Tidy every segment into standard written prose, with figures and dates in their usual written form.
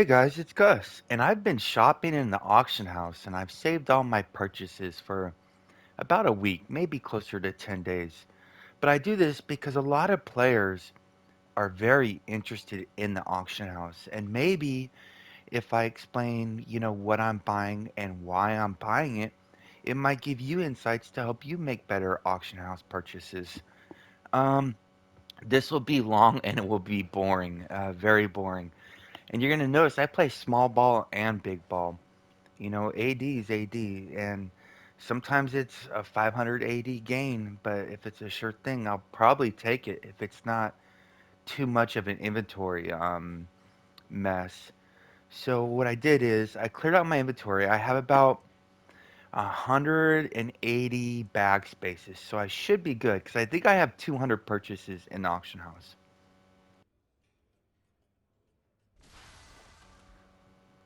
Hey guys, it's Gus, and I've been shopping in the auction house and I've saved all my purchases for about a week, maybe closer to 10 days. But I do this because a lot of players are very interested in the auction house. And maybe if I explain, what I'm buying and why I'm buying it, it might give you insights to help you make better auction house purchases. Um, this will be long and it will be boring, very boring. And you're going to notice I play small ball and big ball. AD is AD, and sometimes it's a 500 AD gain, but if it's a sure thing, I'll probably take it if it's not too much of an inventory mess. So what I did is I cleared out my inventory. I have about 180 bag spaces, so I should be good because I think I have 200 purchases in the auction house.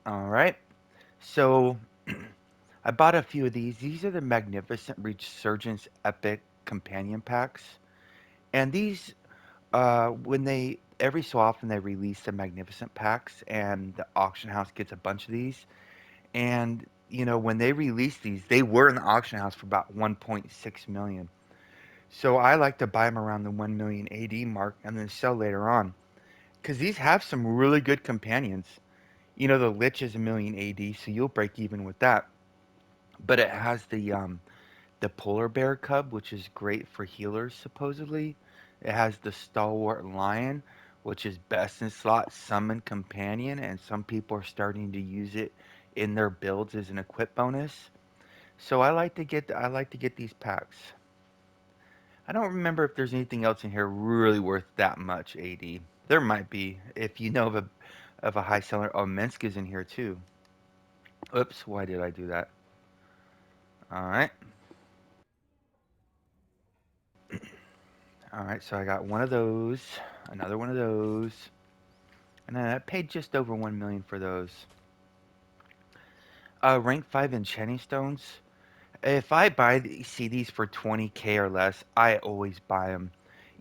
All right, so I bought a few of these. These are the Magnificent Resurgence Epic Companion Packs. And these, when they every so often they release the magnificent packs, and the auction house gets a bunch of these. And when they release these, they were in the auction house for about 1.6 million. So I like to buy them around the 1 million AD mark and then sell later on because these have some really good companions. The Lich is a million AD, so you'll break even with that. But it has the polar bear cub, which is great for healers supposedly. It has the stalwart lion, which is best in slot summon companion, and some people are starting to use it in their builds as an equip bonus. So I like to get these packs. I don't remember if there's anything else in here really worth that much AD. There might be if you know of a high seller. Oh, Menska's in here too. Oops, why did I do that? All right. All right, so I got one of those, another one of those, and then I paid just over 1 million for those. Rank 5 enchanting stones. If I see these for 20k or less, I always buy them.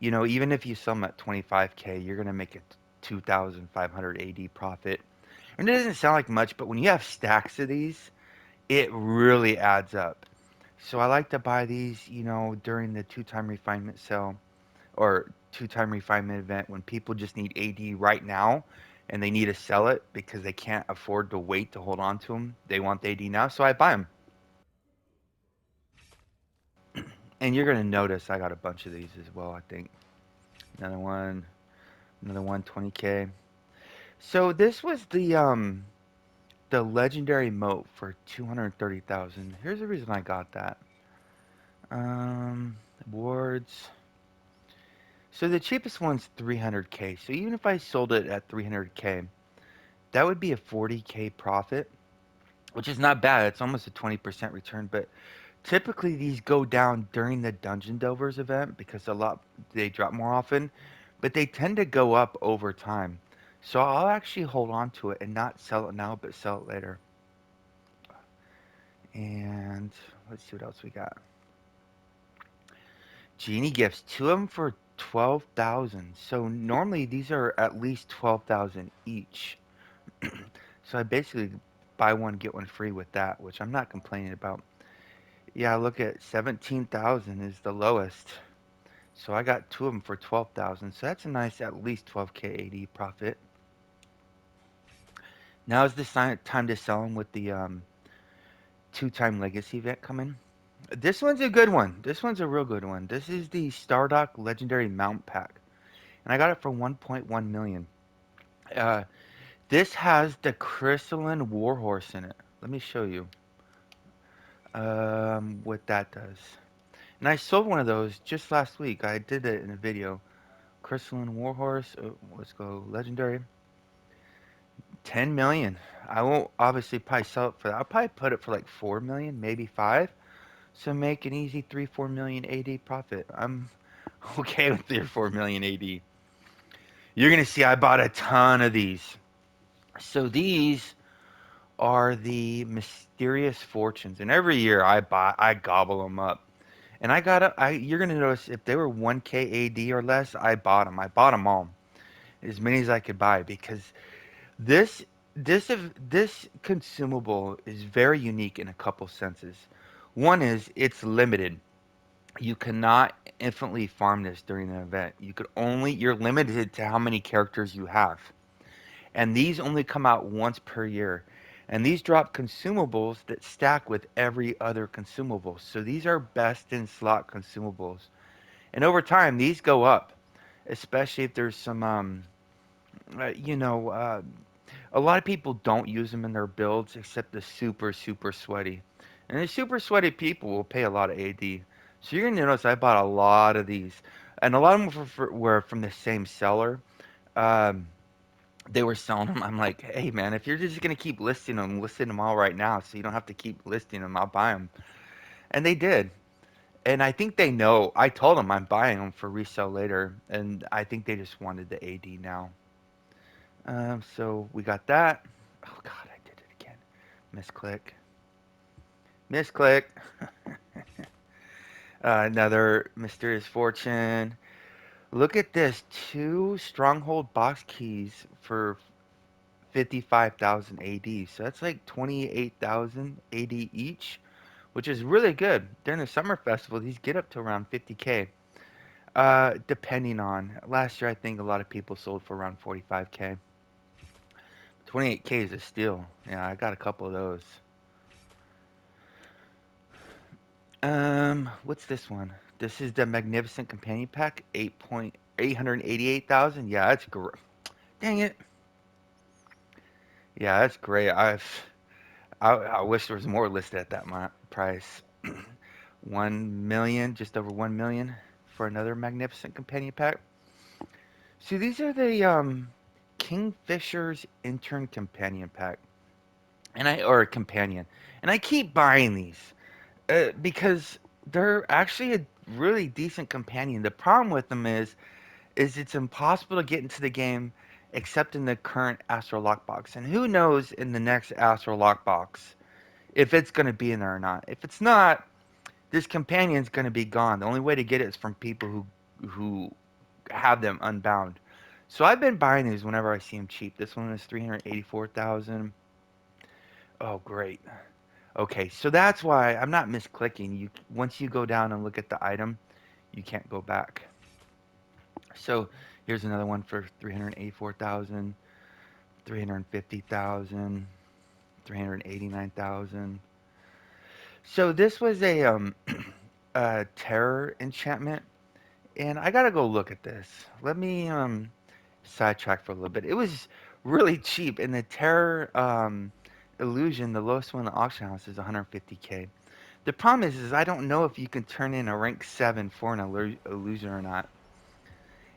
Even if you sell them at 25k, you're gonna make a 2,500 AD profit. And it doesn't sound like much, but when you have stacks of these, it really adds up. So I like to buy these, during the two-time refinement sale or two-time refinement event when people just need AD right now and they need to sell it because they can't afford to wait to hold on to them. They want the AD now, so I buy them. And you're gonna notice I got a bunch of these as well. I think another one, 20k. So this was the legendary moat for 230,000. Here's the reason I got that. Awards. So the cheapest one's 300k. So even if I sold it at 300k, that would be a 40k profit, which is not bad. It's almost a 20% return, but typically these go down during the Dungeon Delvers event because they drop more often, but they tend to go up over time. So I'll actually hold on to it and not sell it now, but sell it later. And let's see what else we got. Genie gifts, two of them for 12,000. So normally these are at least 12,000 each. So I basically buy one get one free with that, which I'm not complaining about. Yeah, look at 17,000 is the lowest. So I got two of them for 12,000. So that's a nice at least 12k AD profit. Now is the time to sell them with the two-time legacy event coming. This one's a good one. This one's a real good one. This is the Stardock Legendary Mount Pack, and I got it for 1.1 million. Uh, this has the Crystalline Warhorse in it. Let me show you what that does. And I sold one of those just last week. I did it in a video. Crystalline Warhorse. Let's go legendary. 10 million. I won't obviously probably sell it for that. I'll probably put it for like 4 million, maybe 5. So make an easy 3 4 million AD profit. I'm okay with 3 or 4 million AD. You're going to see I bought a ton of these. So these are the mysterious fortunes, and every year I gobble them up. And you're going to notice if they were 1k AD or less, I bought them. I bought them all. As many as I could buy because this this consumable is very unique in a couple senses. One is it's limited. You cannot infinitely farm this during the event. You're limited to how many characters you have. And these only come out once per year. And these drop consumables that stack with every other consumable. So these are best in slot consumables. And over time, these go up, especially if there's some, you know, a lot of people don't use them in their builds except the super sweaty. And the super sweaty people will pay a lot of AD. So you're going to notice I bought a lot of these. And a lot of them were from the same seller. Um, they were selling them. I'm like, hey man, if you're just gonna keep listing them all right now, so you don't have to keep listing them. I'll buy them, and they did. And I think they know. I told them I'm buying them for resale later, and I think they just wanted the AD now. So we got that. Oh God, I did it again. Misclick, misclick. Another mysterious fortune. Look at this, two stronghold box keys for 55,000 AD. So that's like 28,000 AD each, which is really good. During the summer festival, these get up to around 50k. Depending on last year, I think a lot of people sold for around 45k. 28k is a steal. Yeah, I got a couple of those. What's this one? This is the Magnificent Companion Pack, 888,000. Yeah, that's great. Dang it. Yeah, that's great. I wish there was more listed at that price. 1 million, just over 1 million for another Magnificent Companion Pack. See, these are the Kingfisher's Intern Companion Pack, or Companion, and I keep buying these because they're actually a really decent companion. The problem with them is it's impossible to get into the game except in the current Astro Lockbox, and who knows in the next Astro Lockbox if it's going to be in there or not. If it's not, this companion's going to be gone. The only way to get it is from people who have them unbound. So I've been buying these whenever I see them cheap. This one is 384,000. Oh, great. Okay, so that's why I'm not misclicking. You once you go down and look at the item, you can't go back. So here's another one for 384,000, 350,000, 389,000. So this was a terror enchantment. And I gotta go look at this. Let me sidetrack for a little bit. It was really cheap, and the Terror Illusion, the lowest one in the auction house, is 150k. The problem is I don't know if you can turn in a rank 7 for an illusion or not.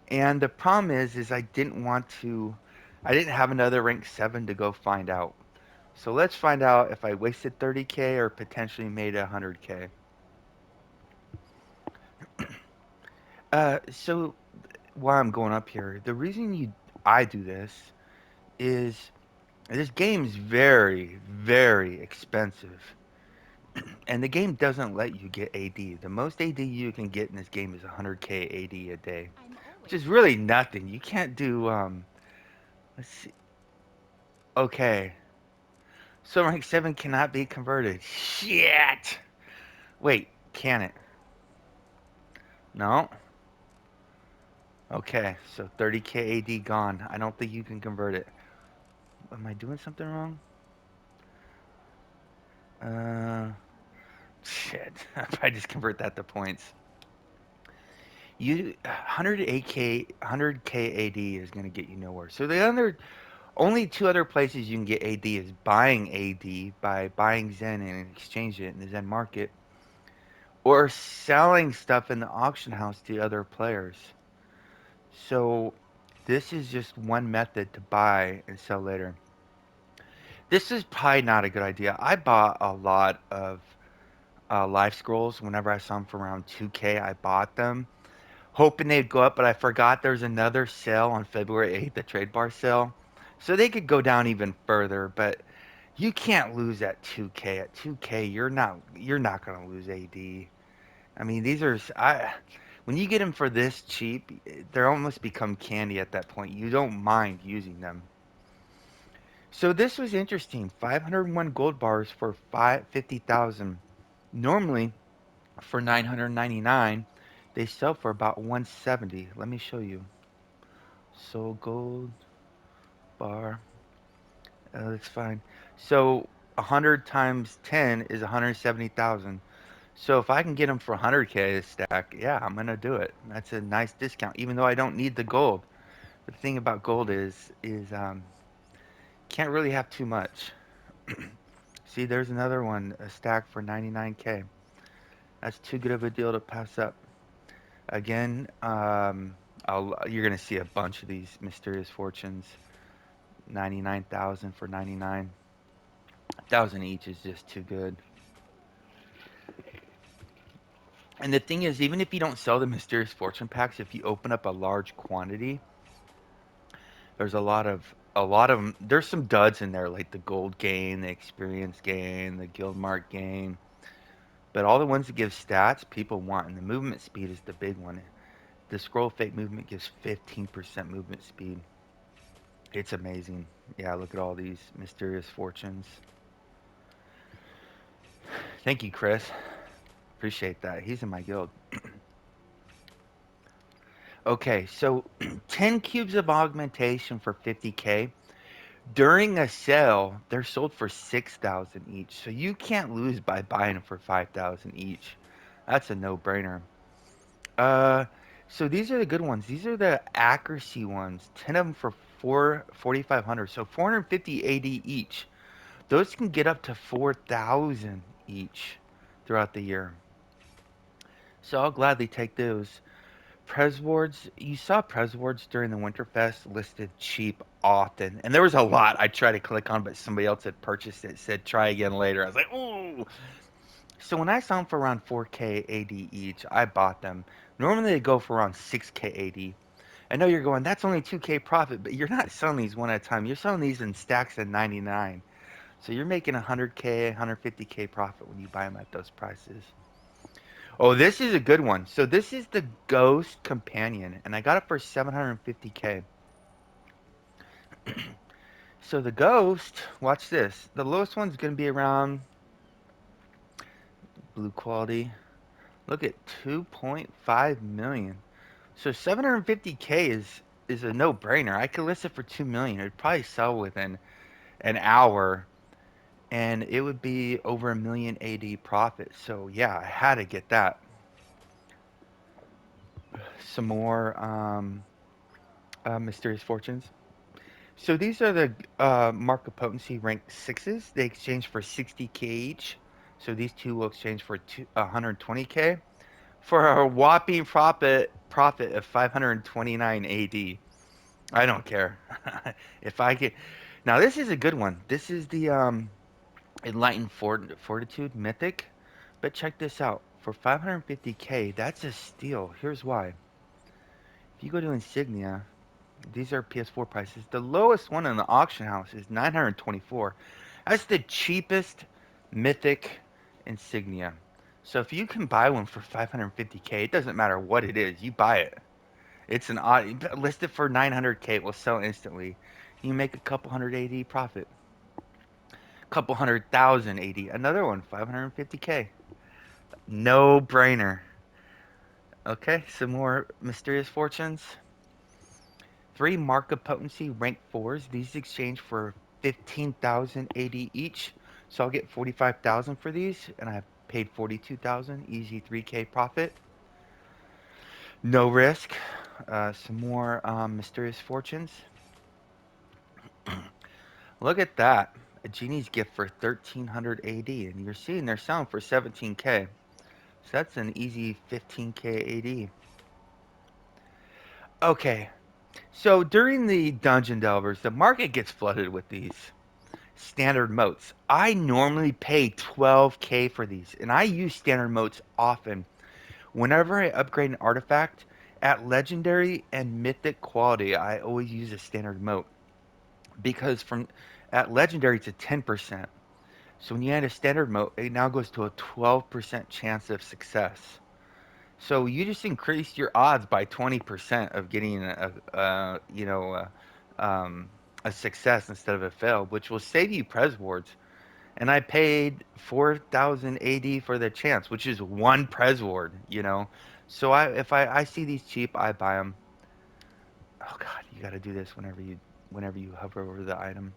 And the problem is I didn't have another rank 7 to go find out. So let's find out if I wasted 30k or potentially made 100k. So while I'm going up here, the reason I do this is this game's very expensive, and the game doesn't let you get AD. The most AD you can get in this game is 100k AD a day, which is really nothing. You can't do let's see. Okay, so rank 7 cannot be converted. Shit. Wait, can it? No. Okay, so 30k AD gone. I don't think you can convert it. Am I doing something wrong? Uh, shit. I just convert that to points. 100k AD is going to get you nowhere. So the only two other places you can get AD is buying AD by buying Zen and exchange it in the Zen market, or selling stuff in the auction house to other players. So this is just one method to buy and sell later. This is probably not a good idea. I bought a lot of life scrolls whenever I saw them for around 2k. I bought them hoping they'd go up, but I forgot there's another sale on February 8th, the trade bar sale. So they could go down even further, but you can't lose at 2K. At 2K, you're not going to lose AD. I mean, these are I when you get them for this cheap, they almost become candy at that point. You don't mind using them. So this was interesting. 501 gold bars for 50,000. Normally for 999, they sell for about 170. Let me show you. So gold bar, that's fine. So 100 times 10 is 170,000. So if I can get them for 100K a stack, yeah, I'm gonna do it. That's a nice discount, even though I don't need the gold. But the thing about gold is can't really have too much. See, there's another one, a stack for 99K. That's too good of a deal to pass up. Again, you're gonna see a bunch of these mysterious fortunes. 99,000 for 99,000 each is just too good. And the thing is, even if you don't sell the mysterious fortune packs, if you open up a large quantity, there's a lot of them. There's some duds in there, like the gold gain, the experience gain, the guild mark gain. But all the ones that give stats, people want, and the movement speed is the big one. The scroll fate movement gives 15% movement speed. It's amazing. Yeah, look at all these mysterious fortunes. Thank you, Chris. Appreciate that. He's in my guild. Okay, so 10 cubes of augmentation for 50K. During a sale, they're sold for 6,000 each. So you can't lose by buying them for 5,000 each. That's a no-brainer. Uh, so these are the good ones. These are the accuracy ones. 10 of them for 4,500. So 450 AD each. Those can get up to 4,000 each throughout the year. So I'll gladly take those. Prez wards, you saw Prez wards during the Winterfest listed cheap often. And there was a lot I tried to click on, but somebody else had purchased it, said try again later. I was like, ooh. So when I saw them for around 4K AD each, I bought them. Normally they go for around 6K AD. I know you're going, that's only 2K profit, but you're not selling these one at a time. You're selling these in stacks of 99. So you're making 100K, 150K profit when you buy them at those prices. Oh, this is a good one. So this is the Ghost Companion, and I got it for 750K. So the Ghost, watch this. The lowest one's going to be around blue quality. Look at 2.5 million. So 750K is a no-brainer. I could list it for 2 million. It'd probably sell within an hour and it would be over a million AD profit. So yeah, I had to get that. Some more mysterious fortunes. So these are the mark of potency rank sixes. They exchange for 60K each. So these two will exchange for 120K for a whopping profit of 529 AD. I don't care if I get. Now this is a good one. This is the enlightened fortitude mythic. But check this out. For 550K, that's a steal. Here's why. If you go to insignia, these are PS4 prices. The lowest one in the auction house is 924. That's the cheapest mythic insignia. So if you can buy one for 550K, it doesn't matter what it is, you buy it. It's an odd list it for 900K, it will sell instantly. You make a couple hundred AD profit. Couple hundred thousand AD. Another one, 550K. No brainer. Okay, some more mysterious fortunes. Three mark of potency rank fours. These exchange for 15,000 AD each. So I'll get 45,000 for these, and I paid 42,000. Easy 3K profit. No risk. Some more mysterious fortunes. Look at that. A genie's gift for 1,300 AD, and you're seeing they're selling for 17K. So that's an easy 15K AD. Okay, so during the Dungeon Delvers, the market gets flooded with these standard moats. I normally pay 12K for these, and I use standard moats often. Whenever I upgrade an artifact at legendary and mythic quality, I always use a standard moat because from at legendary it's a 10%. So when you add a standard moat, it now goes to a 12% chance of success. So you just increase your odds by 20% of getting a a success instead of a fail, which will save you Pres wards. And I paid 4,000 AD for the chance, which is one Pres ward, you know. So if I see these cheap, I buy them. Oh God, you got to do this whenever you hover over the item.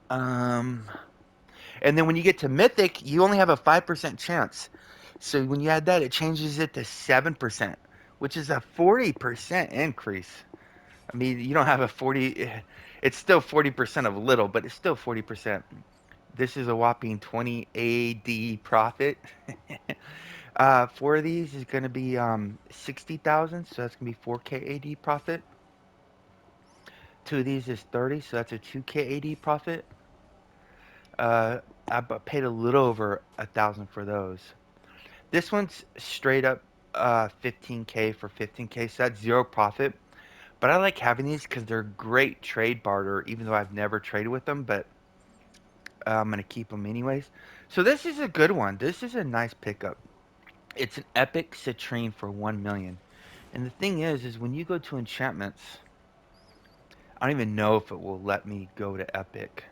Um, and then when you get to Mythic, you only have a 5% chance. So when you add that, it changes it to 7%, which is a 40% increase. I mean, you don't have a 40, it's still 40% of little, but it's still 40%. This is a whopping 20 AD profit. Four of these is going to be 60,000, so that's going to be 4K AD profit. Two of these is 30, so that's a 2K AD profit. Uh, I paid a little over 1,000 for those. This one's straight up 15K for 15K, so that's zero profit. But I like having these because they're great trade barter, even though I've never traded with them, but I'm going to keep them anyways. So this is a good one. This is a nice pickup. It's an epic citrine for 1 million. And the thing is when you go to enchantments, I don't even know if it will let me go to epic.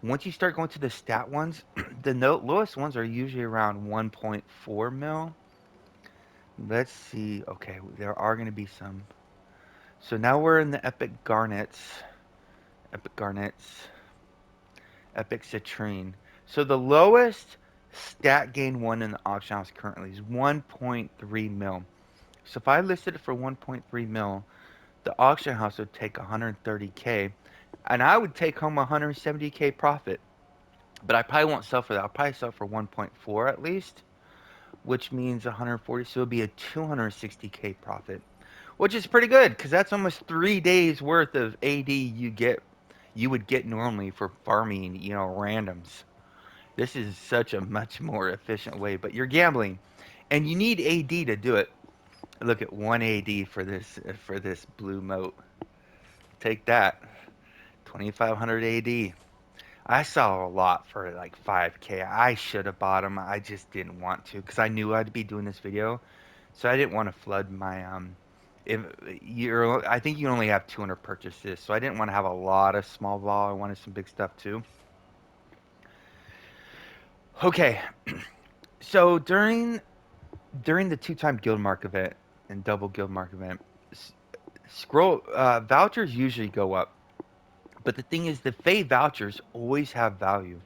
Once you start going to the stat ones, the lowest ones are usually around 1.4 mil. Let's see. Okay, there are going to be some. So now we're in the epic garnets. Epic garnets. Epic citrine. So the lowest stat gain one in the auction house currently is 1.3 mil. So if I listed it for 1.3 mil, the auction house would take 130K, and I would take home 170K profit. But I probably won't sell for that. I'll probably sell for 1.4 at least, which means 140. So it'll be a 260K profit, which is pretty good because that's almost 3 days worth of AD you would get normally for farming, randoms. This is such a much more efficient way, but you're gambling, and you need AD to do it. Look at 1 AD for this blue moat. Take that, 2,500 AD. I saw a lot for like 5K. I should have bought them. I just didn't want to because I knew I'd be doing this video, so I didn't want to flood my If I think you only have 200 purchases, so I didn't want to have a lot of small vol. I wanted some big stuff too. Okay, so during the two-time guild mark event and double guild mark event, scroll vouchers usually go up. But the thing is, the Fey vouchers always have value.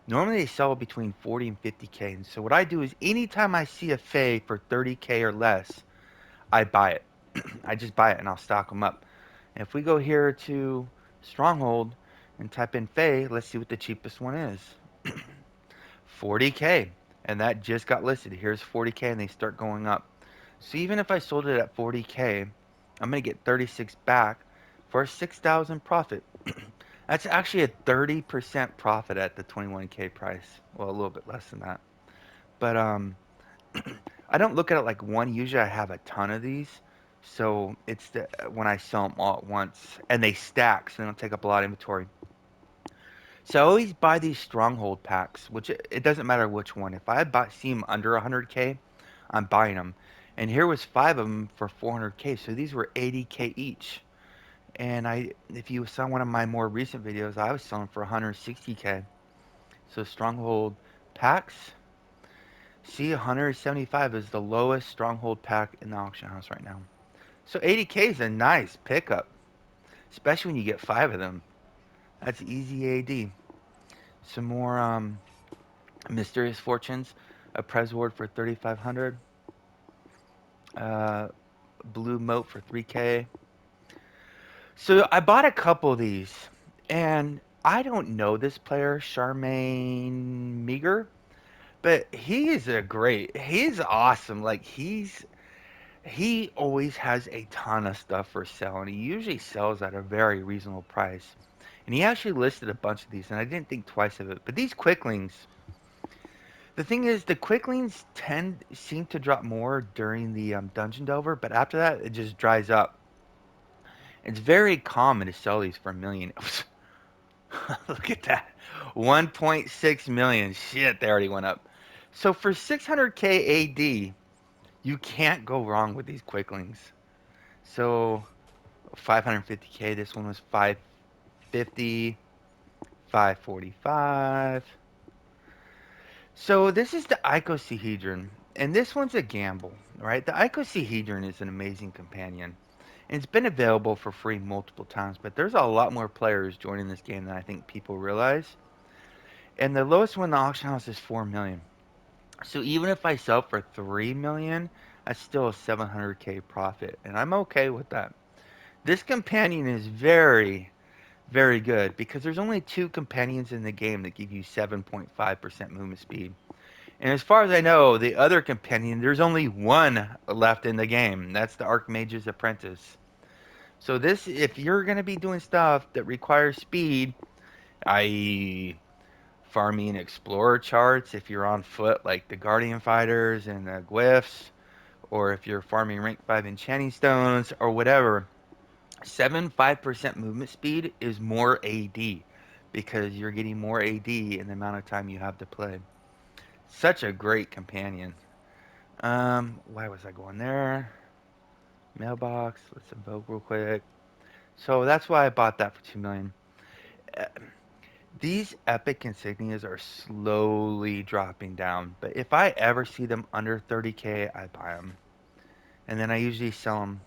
Normally they sell between 40 and 50K. And so what I do is anytime I see a Fey for 30K or less, I buy it. I just buy it and I'll stock them up. And if we go here to Stronghold and type in Fey, let's see what the cheapest one is. 40K. And that just got listed. Here's 40K and they start going up. So even if I sold it at 40K, I'm going to get 36 back for a 6,000 profit. That's actually a 30% profit at the 21K price. Well, a little bit less than that. But I don't look at it like one. Usually I have a ton of these. So it's when I sell them all at once and they stack, so they don't take up a lot of inventory. So I always buy these stronghold packs, which it doesn't matter which one. If see them under 100K, I'm buying them. And here was 5 of them for 400K. So these were 80K each. And if you saw one of my more recent videos, I was selling for 160K. So stronghold packs. See, 175 is the lowest stronghold pack in the auction house right now. So 80K is a nice pickup, especially when you get 5 of them. That's easy AD. Some more mysterious fortunes. A Prez Ward for 3,500. Uh, blue moat for 3K. So I bought a couple of these, and I don't know this player, Charmaine Meager, but he's awesome. Like he always has a ton of stuff for sale, and he usually sells at a very reasonable price. And he actually listed a bunch of these, and I didn't think twice of it. But these quicklings, the thing is, the quicklings seem to drop more during the dungeon delver, but after that, it just dries up. It's very common to sell these for a million. Look at that. 1.6 million. Shit, they already went up. So for 600K AD, you can't go wrong with these quicklings. So 550K. This one was 550, 545. So this is the icosahedron, and this one's a gamble, right? The icosahedron is an amazing companion, and it's been available for free multiple times, but there's a lot more players joining this game than I think people realize. And the lowest one in the auction house is 4 million. So even if I sell for 3 million, that's still a 700K profit, and I'm okay with that. This companion is very, very good because there's only two companions in the game that give you 7.5% movement speed. And as far as I know, the other companion, there's only one left in the game. That's the Archmage's Apprentice. So this, if you're going to be doing stuff that requires speed, i.e. farming explorer charts, if you're on foot like the Guardian Fighters and the Glyphs, or if you're farming rank 5 enchanting stones or whatever, 5% movement speed is more AD because you're getting more AD in the amount of time you have to play. Such a great companion. Why was I going there? Mailbox. Let's invoke real quick. So that's why I bought that for 2 million. Uh, These epic insignias are slowly dropping down, but if I ever see them under 30K, I buy them, and then I usually sell them.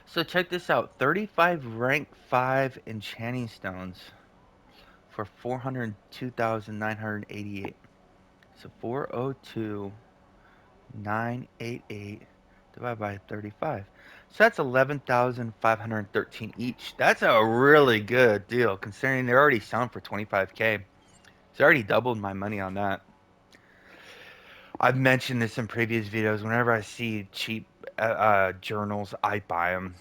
So check this out: 35 rank 5 enchanting stones for 402,988. So 402,988 divided by 35. So that's 11,513 each. That's a really good deal considering they're already selling for 25K. It's already doubled my money on that. I've mentioned this in previous videos. Whenever I see cheap journals, I buy them.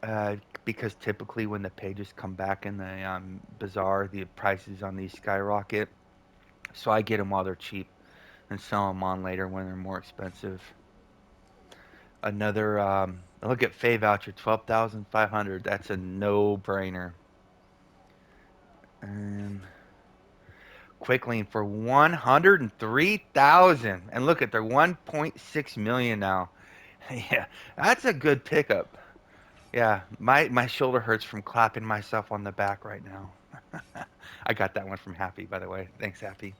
Uh, because typically when the pages come back in the bazaar, the prices on these skyrocket. So I get them while they're cheap and sell them on later when they're more expensive. Another look at Fay voucher, 12,500. That's a no-brainer. And Quickling for 103,000. And look at they're 1.6 million now. Yeah, that's a good pickup. Yeah, my shoulder hurts from clapping myself on the back right now. I got that one from Happy, by the way. Thanks, Happy.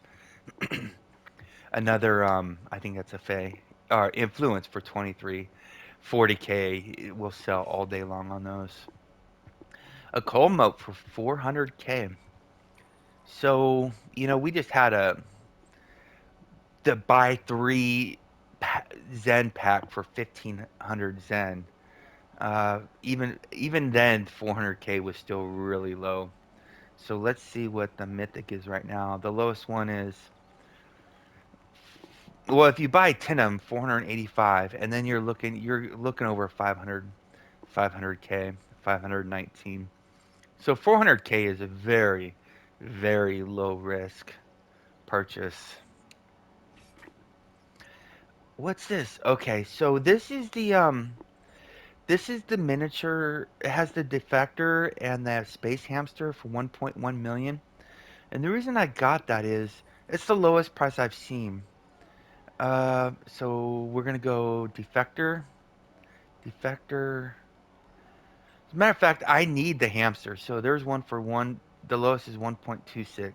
Another, I think that's a Fay. Influence for 23. 40K will sell all day long on those. A coal moat for 400K. So, we just had the buy three Zen pack for 1500 Zen. Even then, 400K was still really low. So let's see what the mythic is right now. The lowest one is, well, if you buy 10 of them, 485, and then you're looking over 500K, 519. So 400K is a very, very low risk purchase. What's this? Okay, so this is the miniature. It has the defector and the space hamster for 1.1 million. And the reason I got that is it's the lowest price I've seen. So we're gonna go defector, defector. As a matter of fact, I need the hamster. So there's one for one. The lowest is 1.26.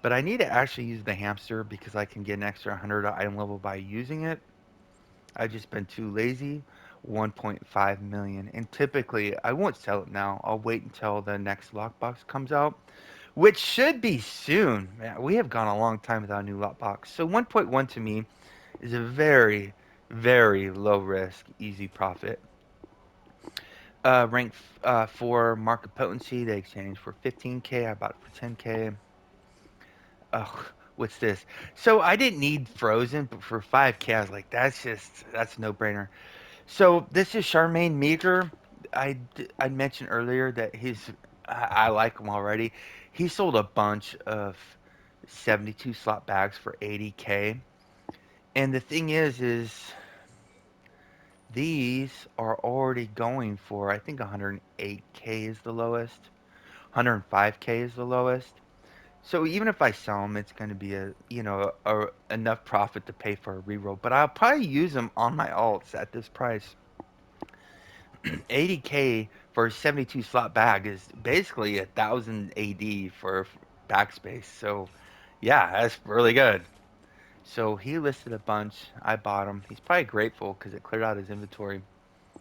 But I need to actually use the hamster because I can get an extra 100 item level by using it. I've just been too lazy. 1.5 million. And typically, I won't sell it now. I'll wait until the next lockbox comes out, which should be soon. Man, we have gone a long time without a new lockbox. So 1.1 to me is a very, very low risk, easy profit. Rank 4 market potency, they exchanged for 15K. I bought it for 10K. Oh, what's this? So I didn't need Frozen, but for 5K, I was like, that's a no brainer. So this is Charmaine Meager. I mentioned earlier that I like him already. He sold a bunch of 72 slot bags for 80K. And the thing is these are already going for I think 108K is the lowest, 105K is the lowest. So even if I sell them, it's going to be enough profit to pay for a reroll. But I'll probably use them on my alts at this price. 80K for a 72 slot bag is basically 1,000 AD for backspace. So, yeah, that's really good. So he listed a bunch. I bought him. He's probably grateful because it cleared out his inventory.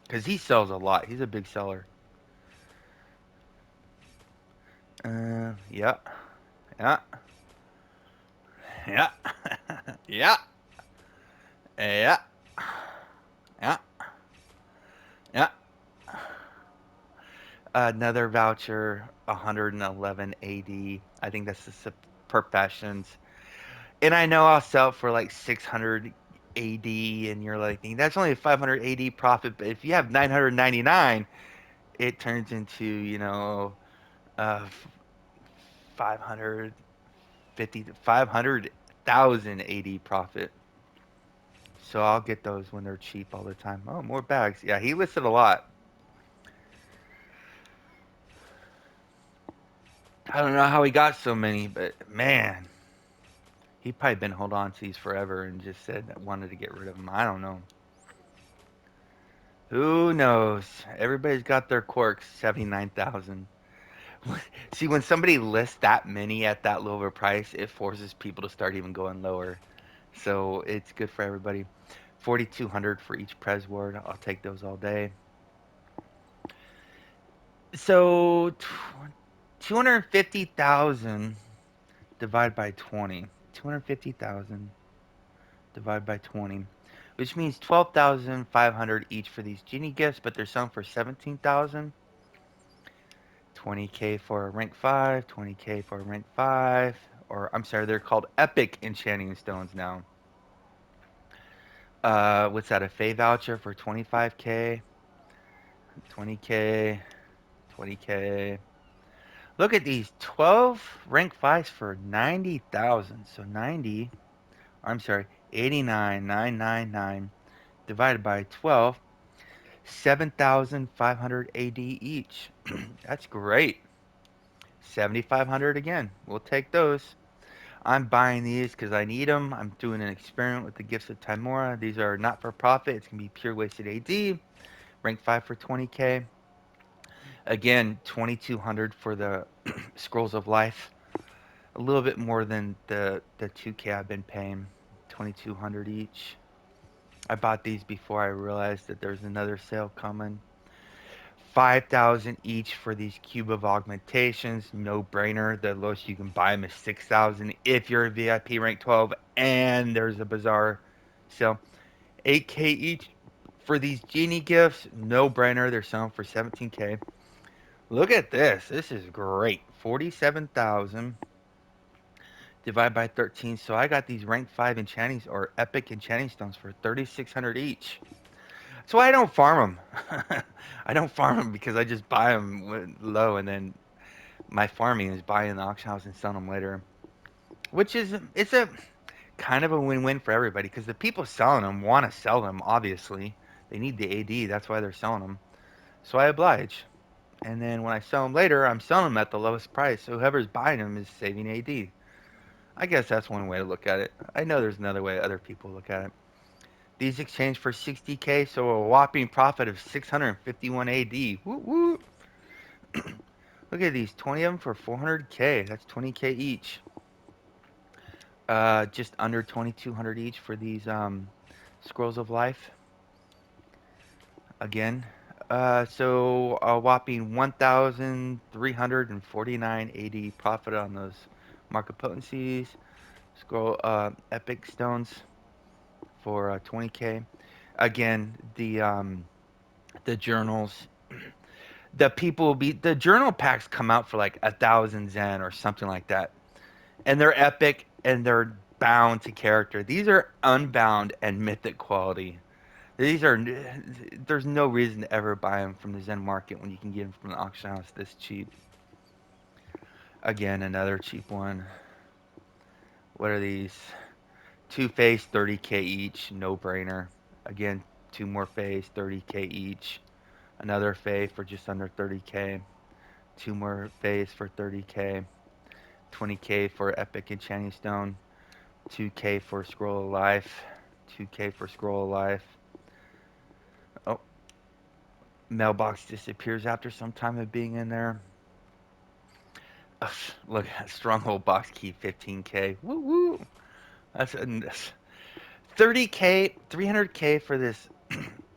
Because he sells a lot. He's a big seller. Yeah, yeah, yeah, yeah, yeah, yeah, yeah. Another voucher, 111 AD. I think that's the professions. And I know I'll sell for like 600 AD, and you're like, that's only a 500 AD profit. But if you have 999, it turns into, 550 to 500,000 AD profit. So I'll get those when they're cheap all the time. Oh, more bags. Yeah, he listed a lot. I don't know how he got so many, but man, he probably been holding on to these forever and just said that wanted to get rid of them. I don't know. Who knows? Everybody's got their quirks. 79,000. See, when somebody lists that many at that lower price, it forces people to start even going lower. So it's good for everybody. 4,200 for each Prez word. I'll take those all day. So 250,000 divided by 20. 250,000 divided by 20, which means 12,500 each for these genie gifts, but they're selling for 17,000. 20K for a rank 5, 20K for a rank 5, or I'm sorry, they're called epic enchanting stones now. What's that? A Fey voucher for 25K, 20K, 20K. Look at these 12 rank 5s for 90,000. So 90, I'm sorry, 89,999 divided by 12, 7,500 AD each. That's great. 7,500 again. We'll take those. I'm buying these because I need them. I'm doing an experiment with the Gifts of Timora. These are not for profit. It's going to be pure wasted AD. Rank 5 for 20K. Again, 2,200 for the Scrolls of Life. A little bit more than the 2K I've been paying. 2,200 each. I bought these before I realized that there's another sale coming. 5,000 each for these cube of augmentations. No brainer. The lowest you can buy them is 6,000 if you're a VIP rank 12 and there's a bazaar sale. 8K each for these genie gifts. No brainer. They're selling for 17K. Look at this. This is great. 47,000 divided by 13. So I got these rank 5 enchanting or epic enchanting stones for 3,600 each. So I don't farm them. I don't farm them because I just buy them low, and then my farming is buying the auction house and selling them later. Which is it's a kind of a win-win for everybody because the people selling them want to sell them. Obviously, they need the AD. That's why they're selling them. So I oblige. And then when I sell them later, I'm selling them at the lowest price. So whoever's buying them is saving AD. I guess that's one way to look at it. I know there's another way other people look at it. These exchange for 60K, so a whopping profit of 651 AD. Woo woo. Look at these, 20 of them for 400K. That's 20K each. Just under 2,200 each for these Scrolls of Life. Again, so a whopping 1,349 AD profit on those market potencies. Scroll Epic Stones for 20K. Again, the journals, the journal packs come out for like 1,000 Zen or something like that, and they're epic and they're bound to character. These are unbound and mythic quality. These are there's no reason to ever buy them from the Zen market when you can get them from the auction house this cheap. Again, another cheap one. What are these? Two face, 30K each, no brainer. Again, two more face, 30K each. Another face for just under 30K. Two more face for 30K. 20K for Epic Enchanting Stone. 2K for Scroll of Life. 2K for Scroll of Life. Oh, Mailbox disappears after some time of being in there. Ugh, look at Stronghold box key 15K. Woo woo. That's a 30K, 300K for this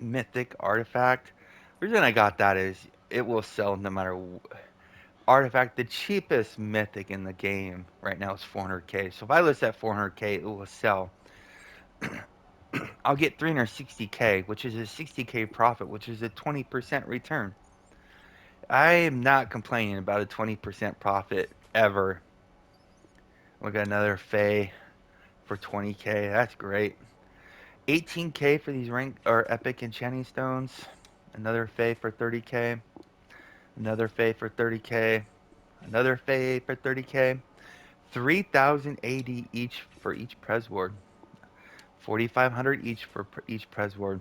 mythic artifact. The reason I got that is it will sell no matter artifact. The cheapest mythic in the game right now is 400K. So if I list at 400K, it will sell. I'll get 360K, which is a 60K profit, which is a 20% return. I am not complaining about a 20% profit ever. We got another Fey for 20K. That's great. 18K for these rank or epic enchanting stones. Another Fey for 30K. Another Fey for 30K. Another Fey for 30K. 3,000 AD each for each Prez Ward. 4,500 each for each Prez Ward.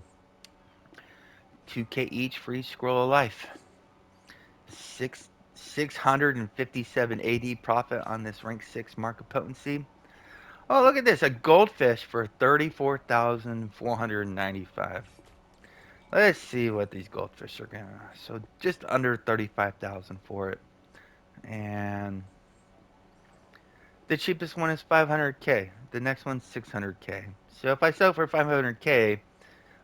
2K each for each Scroll of Life. 657 AD profit on this rank 6 Mark of Potency. Oh, look at this. A goldfish for 34,495. Let's see what these goldfish are gonna. So just under 35,000 for it. And the cheapest one is 500K. The next one's 600K. So if I sell for 500K,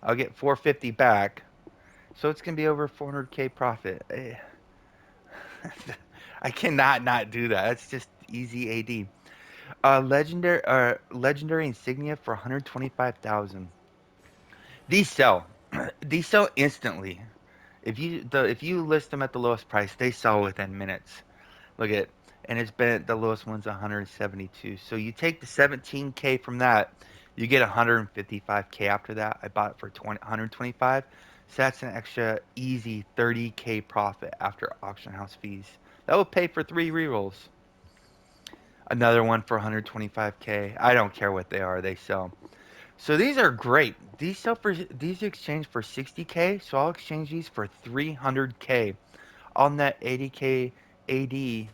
I'll get 450 back. So it's gonna be over 400K profit. I cannot not do that. That's just easy AD. Legendary insignia for 125,000. These sell. These sell instantly. If you list them at the lowest price, they sell within minutes. Look at, and it's been the lowest one's 172. So you take the 17K from that, you get 155K after that. I bought it for 125. So that's an extra easy 30K profit after auction house fees. That will pay for 3 rerolls. Another one for 125K. I don't care what they are, they sell. So these are great. These exchange for 60K, so I'll exchange these for 300K. I'll net 80K AD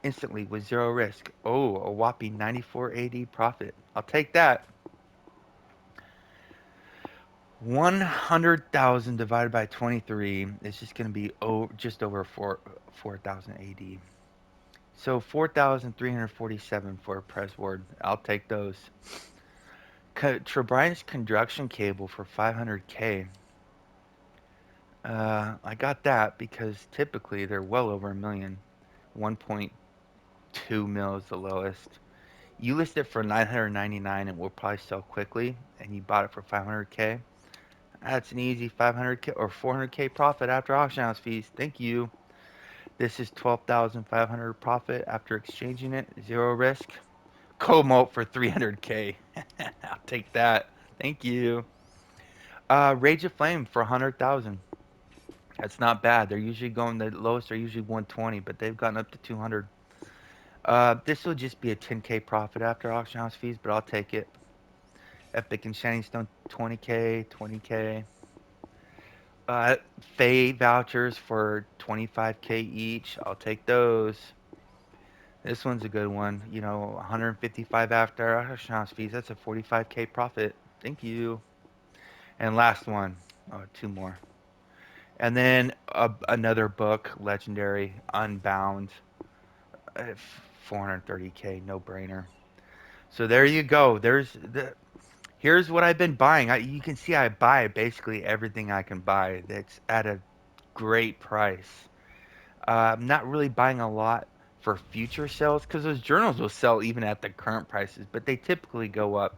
instantly with zero risk. Oh, a whopping 94 AD profit. I'll take that. 100,000 divided by 23 is just going to be just over 4,000 AD. So 4,347 for a press ward. I'll take those. Trebrine's conduction cable for 500K. I got that because typically they're well over a million. 1.2 mil is the lowest. You list it for 999 and will probably sell quickly, and you bought it for 500K. That's an easy 500K or 400K profit after auction house fees. Thank you. This is 12,500 profit after exchanging it. Zero risk. Como for 300K. I'll take that. Thank you. Rage of Flame for 100,000. That's not bad. They're usually going the lowest are usually 120, but they've gotten up to 200. This will just be a 10K profit after auction house fees, but I'll take it. Epic and Shining Stone 20K, 20K. Fey vouchers for 25K each. I'll take those. This one's a good one. 155 after auction house fees. That's a 45K profit. Thank you. And last one. Oh, two more. And then another book, Legendary, Unbound. 430K, no brainer. So there you go. Here's what I've been buying. You can see I buy basically everything I can buy that's at a great price. I'm not really buying a lot for future sales because those journals will sell even at the current prices, but they typically go up.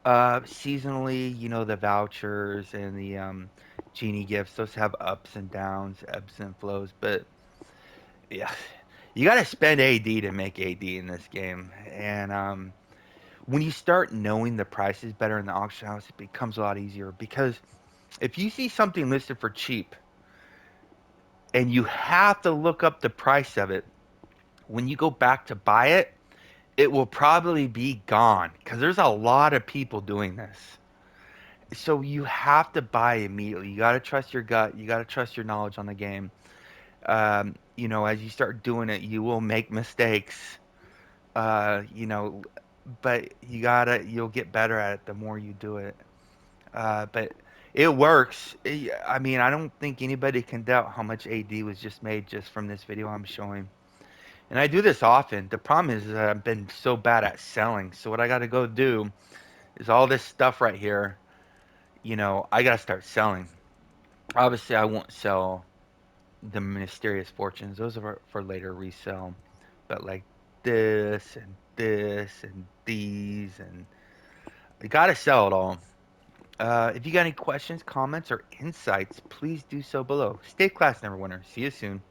Seasonally, the vouchers and the genie gifts, those have ups and downs, ebbs and flows, but yeah, you got to spend AD to make AD in this game. And when you start knowing the prices better in the auction house, it becomes a lot easier because if you see something listed for cheap and you have to look up the price of it, when you go back to buy it, it will probably be gone because there's a lot of people doing this. So you have to buy immediately. You got to trust your gut. You got to trust your knowledge on the game. As you start doing it, you will make mistakes. Uh, you know, but you'll get better at it the more you do it. But It works. I mean, I don't think anybody can doubt how much AD was just made just from this video I'm showing. And I do this often. The problem is that I've been so bad at selling. So what I got to go do is all this stuff right here. I got to start selling. Obviously, I won't sell the mysterious fortunes. Those are for later resale. But like this and these and I got to sell it all. If you got any questions, comments, or insights, please do so below. Stay class, Neverwinter. See you soon.